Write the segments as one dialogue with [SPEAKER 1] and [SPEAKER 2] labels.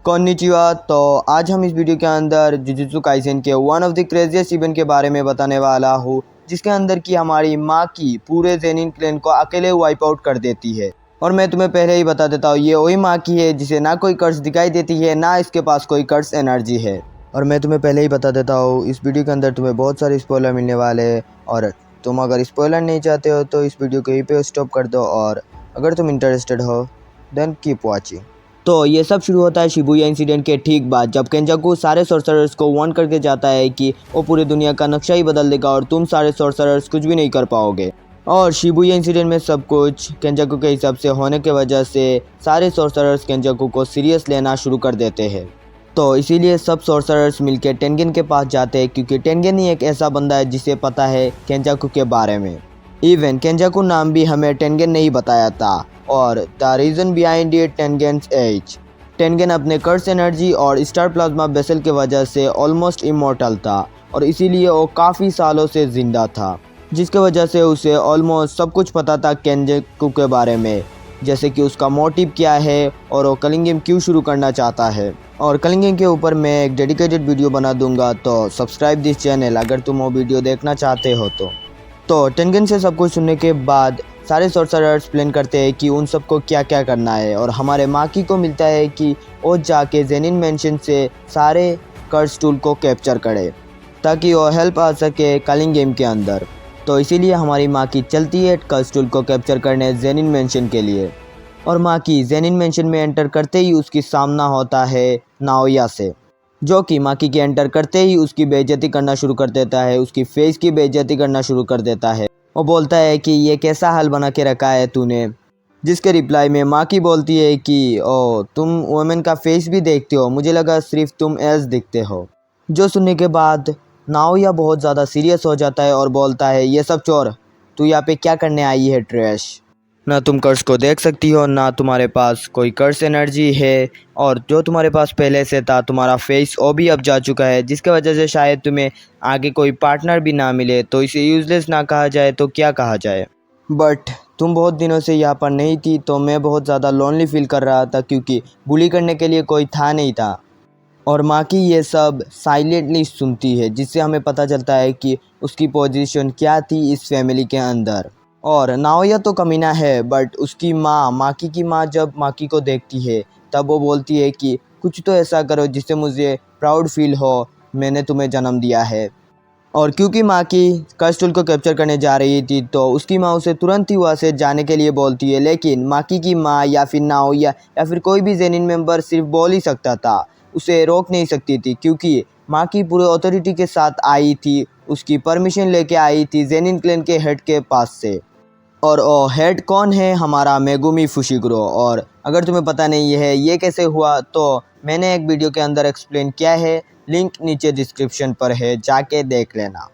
[SPEAKER 1] कोन्निचिवा। तो आज हम इस वीडियो के अंदर जुजुत्सु काइसेन के one of the craziest event के बारे में बताने वाला हूँ, जिसके अंदर की हमारी माँ की पूरे ज़ेनिन क्लैन को अकेले वाइप आउट कर देती है। और मैं तुम्हें पहले ही बता देता हूँ, ये वही माँ की है जिसे ना कोई कर्स दिखाई देती है, ना इसके पास कोई कर्स एनर्जी है। और मैं तुम्हें पहले ही बता देता हूँ, इस वीडियो के अंदर तुम्हें बहुत सारे स्पॉइलर मिलने वाले हैं। और तुम अगर स्पॉइलर नहीं चाहते हो तो इस वीडियो को यहीं पे स्टॉप कर दो, और अगर तुम इंटरेस्टेड हो देन कीप वॉचिंग। तो ये सब शुरू होता है शिबुया इंसिडेंट के ठीक बाद, जब केंजाकू सारे सॉर्सरर्स को वार्न करके जाता है कि वो पूरी दुनिया का नक्शा ही बदल देगा और तुम सारे सॉर्सरर्स कुछ भी नहीं कर पाओगे। और शिबुया इंसिडेंट में सब कुछ केंजाकू के हिसाब से होने की वजह से सारे सॉर्सरर्स केंजाकू को सीरियस लेना शुरू कर देते हैं। तो इसीलिए सब सॉर्सरर्स मिलकर टेंगेन के पास जाते हैं, क्योंकि टेंगेन ही एक ऐसा बंदा है जिसे पता है केंजाकू के बारे में। इवन केंजाकू नाम भी हमें टेंगेन ने ही बताया था। और the reason behind it Tengen's age. Tengen अपने कर्स एनर्जी और स्टार प्लाज्मा बेसल की वजह से ऑलमोस्ट इमॉर्टल था, और इसीलिए वो काफ़ी सालों से ज़िंदा था, जिसकी वजह से उसे ऑलमोस्ट सब कुछ पता था केंजाकू के बारे में, जैसे कि उसका मोटिव क्या है और वो कलिंग गेम क्यों शुरू करना चाहता है। और कलिंग गेम के ऊपर मैं एक डेडिकेटेड वीडियो बना दूंगा, तो सब्सक्राइब दिस चैनल अगर तुम वो वीडियो देखना चाहते हो तो टेंगेन से सब कुछ सुनने के बाद सारे सॉर्सरर्स प्लान करते हैं कि उन सबको क्या क्या करना है। और हमारे माकी को मिलता है कि वो जाके ज़ेनिन मेंशन से सारे कर्स टूल को कैप्चर करे, ताकि वो हेल्प आ सके कलिंग गेम के अंदर। तो इसीलिए हमारी माकी चलती है कर्स टूल को कैप्चर करने ज़ेनिन मेंशन के लिए। और माकी ज़ेनिन मेंशन में एंटर करते ही उसकी सामना होता है नाओया से, जो कि माकी के एंटर करते ही उसकी बेइज्जती करना शुरू कर देता है, उसकी फेस की बेइज्जती करना शुरू कर देता है। वो बोलता है कि ये कैसा हाल बना के रखा है तूने, जिसके रिप्लाई में माकी बोलती है कि ओ तुम वुमेन का फेस भी देखते हो, मुझे लगा सिर्फ तुम एज दिखते हो। जो सुनने के बाद नाओया बहुत ज़्यादा सीरियस हो जाता है और बोलता है ये सब चोर, तू यहाँ पे क्या करने आई है ट्रैश। ना तुम कर्स को देख सकती हो, ना तुम्हारे पास कोई कर्स एनर्जी है, और जो तुम्हारे पास पहले से था तुम्हारा फेस वो भी अब जा चुका है, जिसकी वजह से शायद तुम्हें आगे कोई पार्टनर भी ना मिले। तो इसे यूजलेस ना कहा जाए तो क्या कहा जाए। बट तुम बहुत दिनों से यहाँ पर नहीं थी, तो मैं बहुत ज़्यादा लोनली फील कर रहा था, क्योंकि बुली करने के लिए कोई था नहीं था। और माकी ये सब साइलेंटली सुनती है, जिससे हमें पता चलता है कि उसकी पोजीशन क्या थी इस फैमिली के अंदर। और नाओया तो कमीना है, बट उसकी माँ, माकी की माँ जब माकी को देखती है तब वो बोलती है कि कुछ तो ऐसा करो जिससे मुझे प्राउड फील हो, मैंने तुम्हें जन्म दिया है। और क्योंकि माकी कर्स टूल को कैप्चर करने जा रही थी, तो उसकी माँ उसे तुरंत ही वहाँ से जाने के लिए बोलती है। लेकिन माकी की माँ या फिर नाओया या फिर कोई भी ज़ेनिन मेंबर सिर्फ बोल ही सकता था, उसे रोक नहीं सकती थी, क्योंकि माकी पूरे अथॉरिटी के साथ आई थी, उसकी परमिशन लेके आई थी ज़ेनिन क्लैन के हेड के पास से। और ओ हेड कौन है? हमारा मेगुमी फुशिगुरो। और अगर तुम्हें पता नहीं है ये कैसे हुआ, तो मैंने एक वीडियो के अंदर एक्सप्लेन किया है, लिंक नीचे डिस्क्रिप्शन पर है, जाके देख लेना।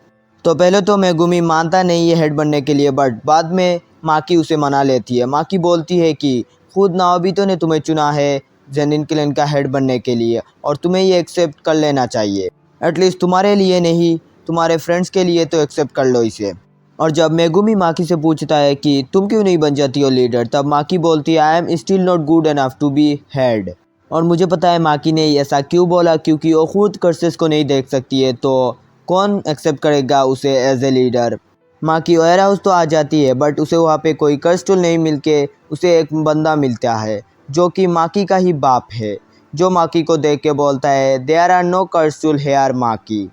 [SPEAKER 1] तो पहले तो मेगुमी मानता नहीं है हेड बनने के लिए, बट बाद में माकी उसे मना लेती है। माकी बोलती है कि खुद नाओबितो ने तुम्हें चुना है ज़ेनिन क्लैन का हेड बनने के लिए, और तुम्हें ये एक्सेप्ट कर लेना चाहिए। एटलीस्ट तुम्हारे लिए नहीं, तुम्हारे फ्रेंड्स के लिए तो एक्सेप्ट कर लो इसे। और जब मेगुमी माकी से पूछता है कि तुम क्यों नहीं बन जाती हो लीडर, तब माकी बोलती है I am still not good enough to be head. और मुझे पता है माकी ने ऐसा क्यों बोला, क्योंकि वो खुद कर्सेस को नहीं देख सकती है, तो कौन एक्सेप्ट करेगा उसे एज ए लीडर। माकी वेयर हाउस तो आ जाती है, बट उसे वहाँ पे कोई कर्स टूल नहीं मिलके उसे एक बंदा मिलता है, जो कि माकी का ही बाप है, जो माकी को देख के बोलता है there are no curse tool here Maki.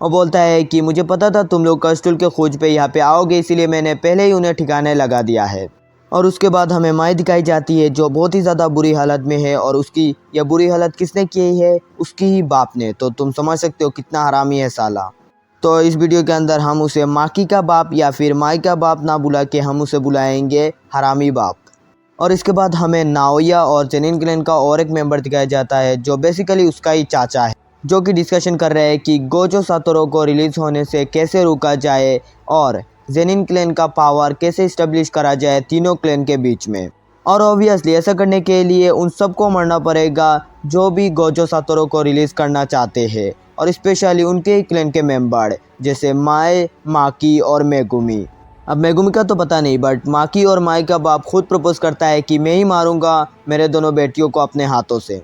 [SPEAKER 1] वो बोलता है कि मुझे पता था तुम लोग कर्स टूल के खोज पे यहाँ पे आओगे, इसीलिए मैंने पहले ही उन्हें ठिकाने लगा दिया है। और उसके बाद हमें माई दिखाई जाती है, जो बहुत ही ज़्यादा बुरी हालत में है, और उसकी यह बुरी हालत किसने की है? उसकी ही बाप ने। तो तुम समझ सकते हो कितना हरामी है साला। तो इस वीडियो के अंदर हम उसे माकी का बाप या फिर माई का बाप ना बुला के हम उसे बुलाएंगे हरामी बाप। और इसके बाद हमें नाओया और ज़ेनिन क्लैन का और एक मेंबर दिखाया जाता है, जो बेसिकली उसका ही चाचा है, जो कि डिस्कशन कर रहे हैं कि गोजो सातोरू को रिलीज़ होने से कैसे रोका जाए और ज़ेनिन क्लैन का पावर कैसे इस्टेब्लिश करा जाए तीनों क्लैन के बीच में। और ऑब्वियसली ऐसा करने के लिए उन सबको मरना पड़ेगा जो भी गोजो सातोरू को रिलीज़ करना चाहते हैं, और स्पेशली उनके ही क्लैन के मेंबर जैसे माए, माकी और मेगुमी। अब मेगुमी का तो पता नहीं, बट माकी और माई का बाप खुद प्रपोज करता है कि मैं ही मारूंगा मेरे दोनों बेटियों को अपने हाथों से।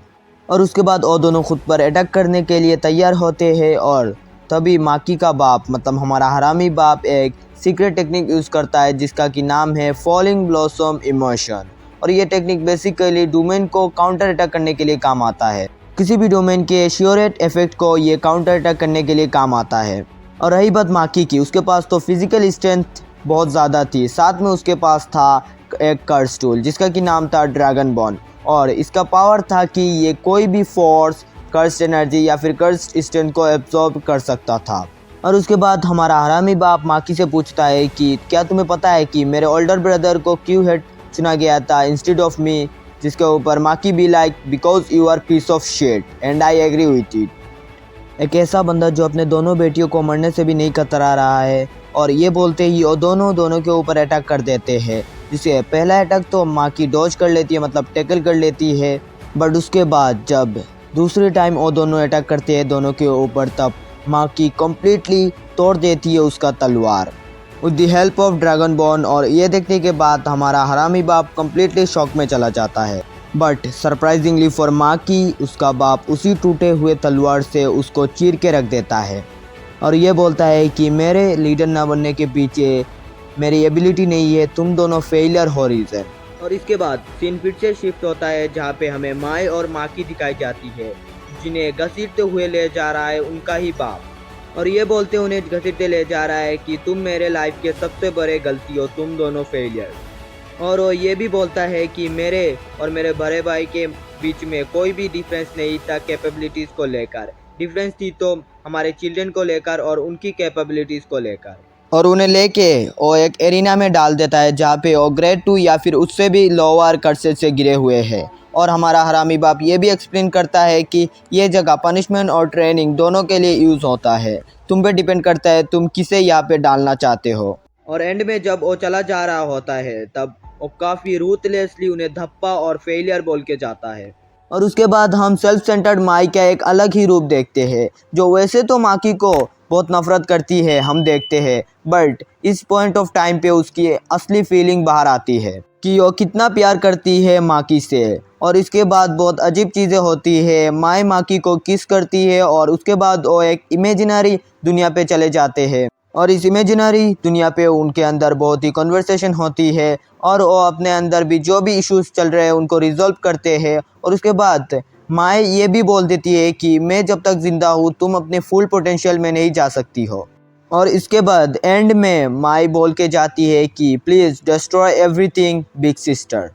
[SPEAKER 1] और उसके बाद वो दोनों खुद पर अटैक करने के लिए तैयार होते हैं। और तभी माकी का बाप मतलब हमारा हरामी बाप एक सीक्रेट टेक्निक यूज़ करता है जिसका कि नाम है फॉलिंग ब्लॉसम इमोशन। और ये टेक्निक बेसिकली डोमेन को काउंटर अटैक करने के लिए काम आता है। किसी भी डोमेन के श्योरेट इफेक्ट को ये काउंटर अटैक करने के लिए काम आता है। और रही बात माकी की, उसके पास तो फिजिकल स्ट्रेंथ बहुत ज़्यादा थी, साथ में उसके पास था एक कर्स टूल जिसका कि नाम था ड्रैगन बॉन। और इसका पावर था कि ये कोई भी फोर्स, कर्स्ट एनर्जी या फिर कर्स्ट स्ट्रेंथ को एब्जॉर्ब कर सकता था। और उसके बाद हमारा हरामी बाप माकी से पूछता है कि क्या तुम्हें पता है कि मेरे ओल्डर ब्रदर को क्यों हेड चुना गया था इंस्टेड ऑफ मी, जिसके ऊपर Maki be like because you are piece of shit and I agree with it. एक ऐसा बंदा जो अपने दोनों बेटियों को मरने से भी नहीं कतरा रहा है। और ये बोलते ही वो दोनों के ऊपर अटैक कर देते हैं, जिसे पहला अटैक तो माकी डॉज कर लेती है मतलब टैकल कर लेती है। बट उसके बाद जब दूसरे टाइम वो दोनों अटैक करते हैं दोनों के ऊपर, तब माकी कम्प्लीटली तोड़ देती है उसका तलवार with the help of dragon bone. और ये देखने के बाद हमारा हरामी बाप कम्प्लीटली शॉक में चला जाता है। बट सरप्राइजिंगली फॉर माकी, उसका बाप उसी टूटे हुए तलवार से उसको चीर के रख देता है और ये बोलता है कि मेरे लीडर ना बनने के पीछे मेरी एबिलिटी नहीं है, तुम दोनों फेलियर हो रीज़न। और इसके बाद सीन फिर से शिफ्ट होता है जहाँ पे हमें माई और माकी दिखाई जाती है, जिन्हें घसीटते हुए ले जा रहा है उनका ही बाप। और ये बोलते उन्हें घसीटते ले जा रहा है कि तुम मेरे लाइफ के सबसे बड़े गलती हो, तुम दोनों फेलियर। और वो ये भी बोलता है कि मेरे और मेरे बड़े भाई के बीच में कोई भी डिफरेंस नहीं था कैपेबिलिटीज़ को लेकर, डिफरेंस थी तो हमारे चिल्ड्रन को लेकर और उनकी कैपेबिलिटीज़ को लेकर। और उन्हें लेके वो एक एरिना में डाल देता है जहाँ पे वो ग्रेड 2 या फिर उससे भी लोअर कर्सेस से गिरे हुए हैं। और हमारा हरामी बाप ये भी एक्सप्लेन करता है कि ये जगह पनिशमेंट और ट्रेनिंग दोनों के लिए यूज़ होता है, तुम पे डिपेंड करता है तुम किसे यहाँ पे डालना चाहते हो। और एंड में जब वो चला जा रहा होता है तब वो काफ़ी रूथलेसली उन्हें धप्पा और फेलियर बोल के जाता है। और उसके बाद हम सेल्फ सेंटर्ड माई का एक अलग ही रूप देखते हैं, जो वैसे तो माकी को बहुत नफरत करती है हम देखते हैं, बट इस पॉइंट ऑफ टाइम पे उसकी असली फीलिंग बाहर आती है कि वो कितना प्यार करती है माकी से। और इसके बाद बहुत अजीब चीज़ें होती है, माई माकी को किस करती है और उसके बाद वो एक इमेजिनरी दुनिया पे चले जाते हैं। और इस इमेजिनरी दुनिया पे उनके अंदर बहुत ही कन्वर्सेशन होती है और वो अपने अंदर भी जो भी इश्यूज चल रहे हैं उनको रिजॉल्व करते हैं। और उसके बाद माई ये भी बोल देती है कि मैं जब तक ज़िंदा हूँ तुम अपने फुल पोटेंशियल में नहीं जा सकती हो। और इसके बाद एंड में माई बोल के जाती है कि please destroy everything big sister.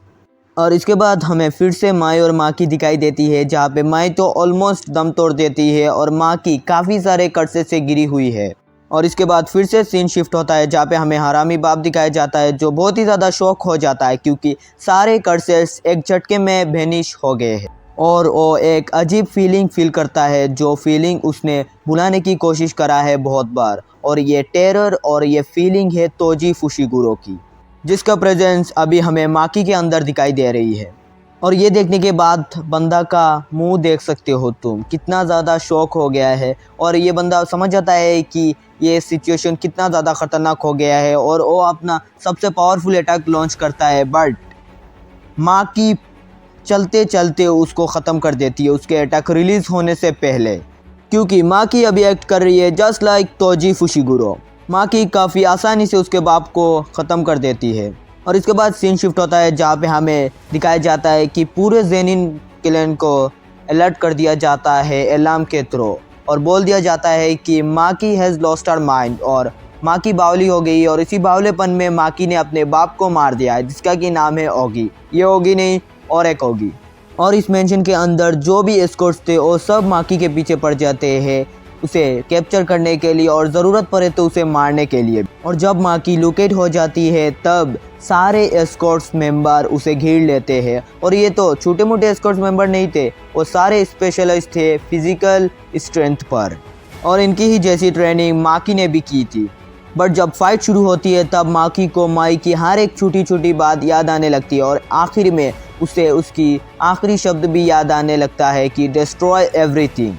[SPEAKER 1] और इसके बाद हमें फिर से माई और माकी दिखाई देती है जहाँ पे माई तो ऑलमोस्ट दम तोड़ देती है और माकी काफ़ी सारे कर्से से गिरी हुई है। और इसके बाद फिर से सीन शिफ्ट होता है जहाँ पे हमें हरामी बाप दिखाया जाता है, जो बहुत ही ज़्यादा शॉक हो जाता है क्योंकि सारे कर्सेस एक झटके में वेनिश हो गए हैं। और वो एक अजीब फीलिंग फील करता है, जो फीलिंग उसने भुलाने की कोशिश करा है बहुत बार। और ये टेरर और ये फीलिंग है तोजी फुशिगुरो की, जिसका प्रेजेंस अभी हमें माकी के अंदर दिखाई दे रही है। और ये देखने के बाद बंदा का मुंह देख सकते हो तुम, कितना ज़्यादा शॉक हो गया है। और ये बंदा समझ जाता है कि ये सिचुएशन कितना ज़्यादा ख़तरनाक हो गया है और वो अपना सबसे पावरफुल अटैक लॉन्च करता है, बट माकी चलते चलते उसको ख़त्म कर देती है उसके अटैक रिलीज़ होने से पहले, क्योंकि माकी अभी एक्ट कर रही है जस्ट लाइक तोजी फुशिगुरो। माकी काफ़ी आसानी से उसके बाप को ख़त्म कर देती है। और इसके बाद सीन शिफ्ट होता है जहाँ पे हमें दिखाया जाता है कि पूरे जेनिन क्लैन को अलर्ट कर दिया जाता है अलार्म के थ्रू और बोल दिया जाता है कि माकी हैज़ लॉस्ट हर माइंड और माकी बावली हो गई। और इसी बावलेपन में माकी ने अपने बाप को मार दिया है जिसका कि नाम है ओगी। ये ओगी नहीं और एक ओगी। और इस मेंशन के अंदर जो भी एस्कॉर्ट्स थे वो सब माकी के पीछे पड़ जाते हैं उसे कैप्चर करने के लिए और ज़रूरत पड़े तो उसे मारने के लिए। और जब माकी लोकेट हो जाती है तब सारे एस्कॉर्ट्स मेंबर उसे घेर लेते हैं। और ये तो छोटे मोटे एस्कॉर्ट्स मेंबर नहीं थे, वो सारे स्पेशलिस्ट थे फिज़िकल स्ट्रेंथ पर और इनकी ही जैसी ट्रेनिंग माकी ने भी की थी। बट जब फाइट शुरू होती है तब माकी को माई की हर एक छोटी छोटी बात याद आने लगती है और आखिर में उसे उसकी आखिरी शब्द भी याद आने लगता है कि डिस्ट्रॉय एवरीथिंग।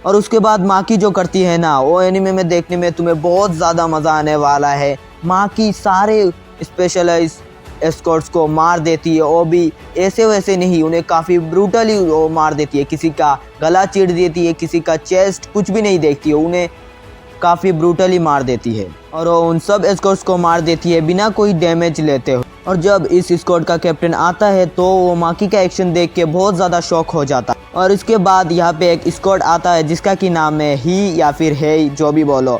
[SPEAKER 1] और उसके बाद माकी जो करती है ना, वो एनिमे में देखने में तुम्हें बहुत ज़्यादा मज़ा आने वाला है। माकी सारे स्पेशलाइज एस्कॉर्ट्स को मार देती है, और भी ऐसे वैसे नहीं, उन्हें काफ़ी ब्रूटली वो मार देती है। किसी का गला चीर देती है, किसी का चेस्ट, कुछ भी नहीं देखती है, उन्हें काफ़ी ब्रूटली मार देती है और वो उन सब एस्कॉर्ट्स को मार देती है बिना कोई डैमेज लेते हुए। और जब इस स्क्वाड का कैप्टन आता है तो वो माकी का एक्शन देख के बहुत ज़्यादा शॉक हो जाता है। और इसके बाद यहाँ पे एक स्क्वाड आता है जिसका कि नाम है ही या फिर है, जो भी बोलो।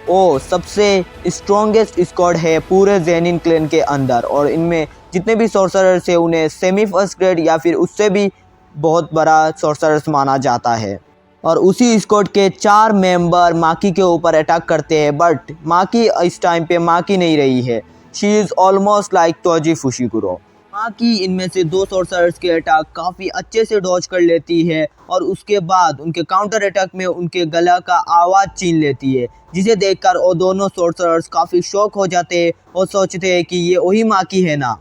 [SPEAKER 1] वो सबसे स्ट्रॉन्गेस्ट स्क्वाड है पूरे जेनिन क्लैन के अंदर, और इनमें जितने भी सॉर्सरर्स है उन्हें सेमी फर्स्ट ग्रेड या फिर उससे भी बहुत बड़ा सॉर्सरर्स माना जाता है। और उसी स्क्वाड के 4 मेंबर माकी के ऊपर अटैक करते हैं, बट माकी इस टाइम पे माकी नहीं रही है। She is almost like Toji Fushiguro. Maki इनमें से 2 सॉर्सरर्स के अटैक काफ़ी अच्छे से डॉज कर लेती है, और उसके बाद उनके काउंटर अटैक में उनके गला का आवाज़ छीन लेती है, जिसे देखकर वो दोनों सॉर्सरर्स काफ़ी शॉक हो जाते हैं और सोचते हैं कि ये वही माकी है ना।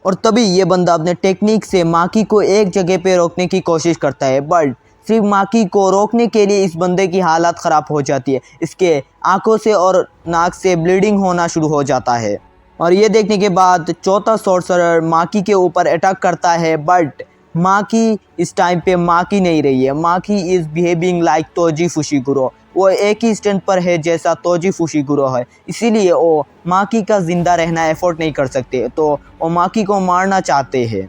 [SPEAKER 1] और तभी ये बंदा अपने टेक्निक से माकी को एक जगह पे रोकने की कोशिश करता है, बट सिर्फ माकी को रोकने के लिए इस बंदे की हालत ख़राब हो जाती है। इसके आंखों से और नाक से ब्लीडिंग होना शुरू हो जाता है। और ये देखने के बाद चौथा सॉर्सरर माकी के ऊपर अटैक करता है, बट माकी इस टाइम पे माकी नहीं रही है। माकी इज़ बिहेविंग लाइक तोजी फुशिकुरो। वो एक ही स्टैंड पर है जैसा तोजी फुशिकुरो है, इसीलिए वो माकी का ज़िंदा रहना एफोर्ड नहीं कर सकते, तो वो माकी को मारना चाहते हैं।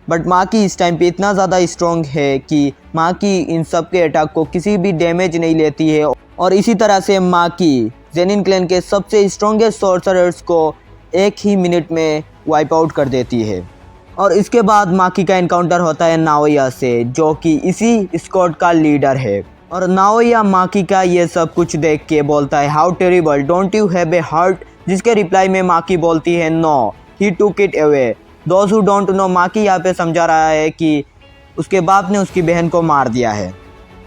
[SPEAKER 1] बट माकी इस टाइम पे इतना ज़्यादा स्ट्रॉन्ग है कि माकी इन सब के अटैक को किसी भी डैमेज नहीं लेती है, और इसी तरह से माकी जेनिन क्लैन के सबसे स्ट्रॉन्गेस्ट सॉर्सरर्स को 1 ही मिनट में वाइप आउट कर देती है। और इसके बाद माकी का इनकाउंटर होता है नाओया से, जो कि इसी स्क्वाड का लीडर है। और नाओया माकी का ये सब कुछ देख के बोलता है, how terrible, don't you have a heart? जिसके रिप्लाई में माकी बोलती है, no he took it away. Those who don't know, Maki यहाँ पे समझा रहा है कि उसके बाप ने उसकी बहन को मार दिया है।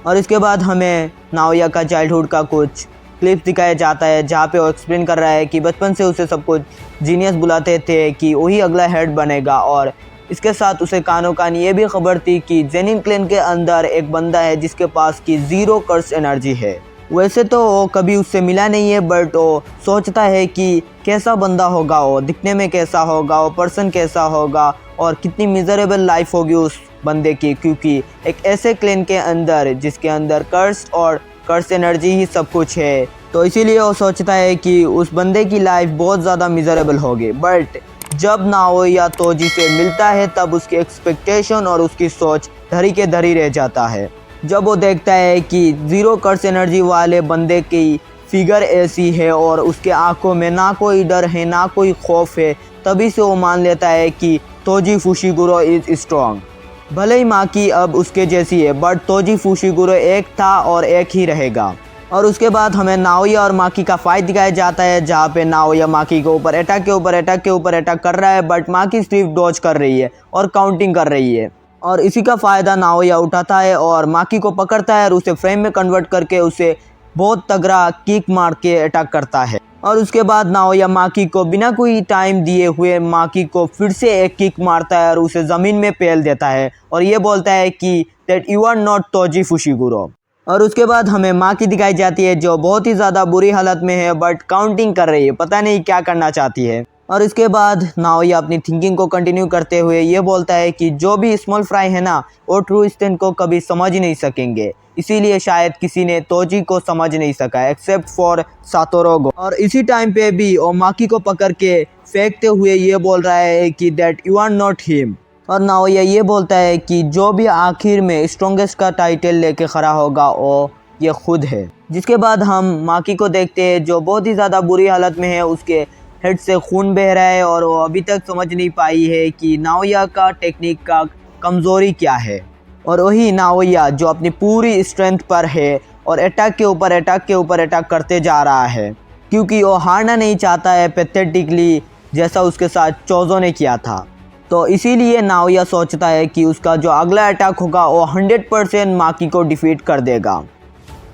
[SPEAKER 1] और इसके बाद हमें नाओया का चाइल्डहुड का कुछ क्लिप्स दिखाया जाता है, जहाँ पे वो एक्सप्लेन कर रहा है कि बचपन से उसे सब कुछ जीनियस बुलाते थे कि वही अगला हेड बनेगा। और इसके साथ उसे कानो कान ये भी खबर थी कि जेनिन क्लैन के अंदर एक बंदा है जिसके पास की 0 कर्स एनर्जी है। वैसे तो वो कभी उससे मिला नहीं है, बट वो सोचता है कि कैसा बंदा होगा, वो दिखने में कैसा होगा, वो पर्सन कैसा होगा, और कितनी मिजरेबल लाइफ होगी उस बंदे की, क्योंकि एक ऐसे क्लैन के अंदर जिसके अंदर कर्स और कर्स एनर्जी ही सब कुछ है, तो इसीलिए वो सोचता है कि उस बंदे की लाइफ बहुत ज़्यादा मिजरेबल होगी। बट जब नाओया तोजी से मिलता है तब उसकी एक्सपेक्टेशन और उसकी सोच धरी के धरी रह जाता है। जब वो देखता है कि 0 कर्स एनर्जी वाले बंदे की फिगर ऐसी है और उसके आंखों में ना कोई डर है ना कोई खौफ है, तभी से वो मान लेता है कि तोजी फुशिकुरो इज़ स्ट्रॉन्ग। भले ही माकी अब उसके जैसी है, बट तोजी फुशिकुरो एक था और एक ही रहेगा। और उसके बाद हमें नाओया और माकी का फाइट दिखाया जाता है, जहाँ पे नाओया माकी के ऊपर अटैक के ऊपर अटैक कर रहा है, बट माकी सिर्फ डॉज कर रही है और काउंटिंग कर रही है। और इसी का फ़ायदा नाओया उठाता है और माकी को पकड़ता है और उसे फ्रेम में कन्वर्ट करके उसे बहुत तगड़ा किक मार के अटैक करता है। और उसके बाद नाओया माकी को बिना कोई टाइम दिए हुए माकी को फिर से एक किक मारता है और उसे ज़मीन में पेल देता है, और ये बोलता है कि that you are not Toji Fushiguro. और उसके बाद हमें माकी दिखाई जाती है जो बहुत ही ज़्यादा बुरी हालत में है, बट काउंटिंग कर रही है, पता नहीं क्या करना चाहती है। और इसके बाद नाओया अपनी थिंकिंग को कंटिन्यू करते हुए ये बोलता है कि जो भी स्मॉल फ्राई है ना, वो ट्रू स्टैंड को कभी समझ ही नहीं सकेंगे, इसीलिए शायद किसी ने तोजी को समझ नहीं सका एक्सेप्ट फॉर सातोरो। और इसी टाइम पे भी वो माकी को पकड़ के फेंकते हुए ये बोल रहा है कि that you are not him. और नाओया ये बोलता है कि जो भी आखिर में स्ट्रॉन्गेस्ट का टाइटल लेके खड़ा होगा वो ये खुद है। जिसके बाद हम माकी को देखते हैं जो बहुत ही ज़्यादा बुरी हालत में है, उसके हेड से खून बह रहा है और वो अभी तक समझ नहीं पाई है कि नाओया का टेक्निक का कमज़ोरी क्या है। और वही नाओया जो अपनी पूरी स्ट्रेंथ पर है और अटैक के ऊपर अटैक करते जा रहा है, क्योंकि वो हारना नहीं चाहता है पैथेटिकली, जैसा उसके साथ चोज़ो ने किया था। तो इसीलिए नाओया सोचता है कि उसका जो अगला अटैक होगा वो 100% माकी को डिफीट कर देगा।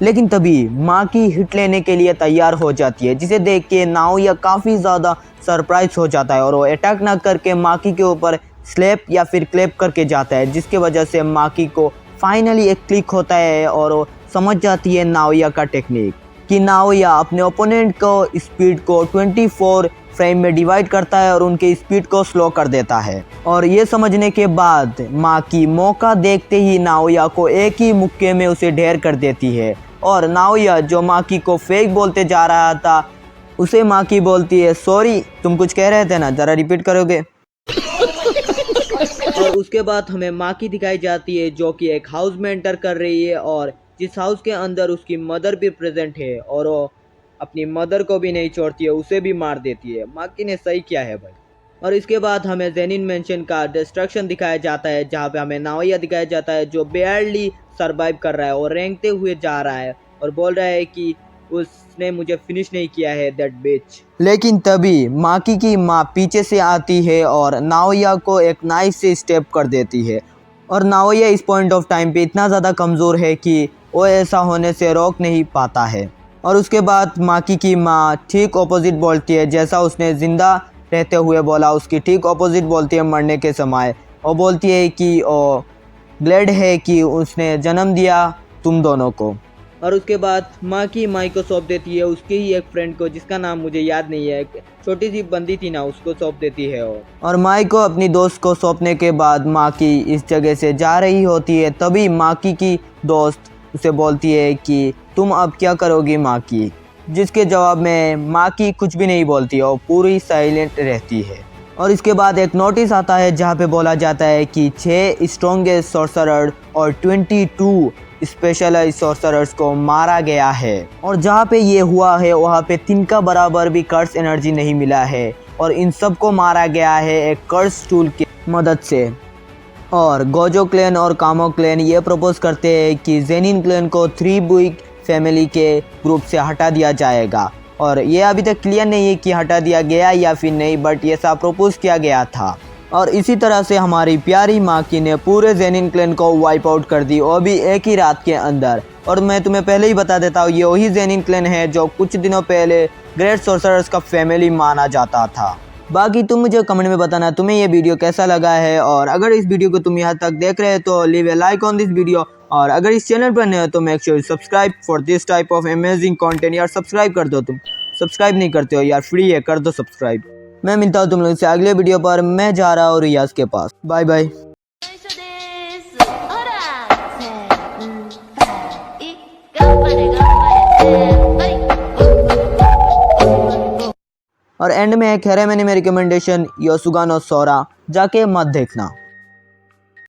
[SPEAKER 1] लेकिन तभी माकी हिट लेने के लिए तैयार हो जाती है, जिसे देख के नाओया काफ़ी ज़्यादा सरप्राइज हो जाता है और वो अटैक ना करके माकी के ऊपर स्लैप या फिर क्लैप करके जाता है, जिसके वजह से माकी को फाइनली एक क्लिक होता है और वो समझ जाती है नाओया का टेक्निक। कि नाओया अपने ओपोनेंट को स्पीड को 24 फ्रेम में डिवाइड करता है और उनके स्पीड को स्लो कर देता है। और ये समझने के बाद माकी मौका देखते ही नाओया को एक ही मुक्के में उसे ढेर कर देती है। और नाओया जो माकी को फेक बोलते जा रहा था उसे माकी बोलती है, सॉरी तुम कुछ कह रहे थे ना, ज़रा रिपीट करोगे। और उसके बाद हमें माकी दिखाई जाती है जो कि एक हाउस में एंटर कर रही है और जिस हाउस के अंदर उसकी मदर भी प्रेजेंट है और वो अपनी मदर को भी नहीं छोड़ती है, उसे भी मार देती है। माकी ने सही किया है भाई। और इसके बाद हमें जेनिन मेंशन का डिस्ट्रक्शन दिखाया जाता है जहाँ पे हमें नाओया दिखाया जाता है जो बेयरली सरवाइव कर रहा है और रेंगते हुए जा रहा है और बोल रहा है कि उसने मुझे फिनिश नहीं किया है दैट बिच। लेकिन तभी माकी की माँ पीछे से आती है और नाओया को एक नाइफ से स्टेप कर देती है। और नाओया इस पॉइंट ऑफ टाइम पे इतना ज़्यादा कमज़ोर है कि वो ऐसा होने से रोक नहीं पाता है। और उसके बाद माकी की माँ ठीक ऑपोजिट बोलती है, जैसा उसने ज़िंदा रहते हुए बोला उसकी ठीक ऑपोजिट बोलती है मरने के समय। वो बोलती है कि वो ग्लैड है कि उसने जन्म दिया तुम दोनों को। और उसके बाद माकी माई को सौंप देती है उसके ही एक फ्रेंड को जिसका नाम मुझे याद नहीं है, छोटी सी बंदी थी ना, उसको सौंप देती है वो। और माई को अपनी दोस्त को सौंपने के बाद माकी इस जगह से जा रही होती है। तभी माकी की दोस्त उसे बोलती है कि तुम अब क्या करोगी माकी, जिसके जवाब में माकी कुछ भी नहीं बोलती और पूरी साइलेंट रहती है। और इसके बाद एक नोटिस आता है जहाँ पे बोला जाता है कि 6 स्ट्रॉन्गेस्ट सॉर्सरर और 22 स्पेशलाइज्ड सॉर्सरर्स को मारा गया है। और जहाँ पे ये हुआ है वहाँ पे तिनका बराबर भी कर्स एनर्जी नहीं मिला है और इन सब को मारा गया है एक कर्स टूल की मदद से। और गोजो क्लैन और कामो क्लैन ये प्रपोज करते हैं कि जेनिन क्लैन को 3 बुइक फैमिली के ग्रुप से हटा दिया जाएगा। और ये अभी तक क्लियर नहीं है कि हटा दिया गया या फिर नहीं, बट ये सब प्रपोज किया गया था। और इसी तरह से हमारी प्यारी माकी ने पूरे जेनिन क्लैन को वाइप आउट कर दी, वो भी एक ही रात के अंदर। और मैं तुम्हें पहले ही बता देता हूँ ये वही जेनिन क्लैन है जो कुछ दिनों पहले ग्रेट सॉर्सरर्स का फैमिली माना जाता था। बाकी तुम मुझे कमेंट में बताना तुम्हें ये वीडियो कैसा लगा है। और अगर इस वीडियो को तुम यहाँ तक देख रहे हो तो leave A like on this video. और अगर इस चैनल पर नए हो तो make sure subscribe for this type of amazing content. यार सब्सक्राइब कर दो, तुम सब्सक्राइब नहीं करते हो यार, फ्री है, कर दो सब्सक्राइब। मैं मिलता हूँ तुम लोगों से अगले वीडियो पर। मैं जा रहा हूँ रियाज के पास। Bye bye. और एंड में एक है मैंने मेरी रिकमेंडेशन योसुगा नो सोरा, जाके मत देखना।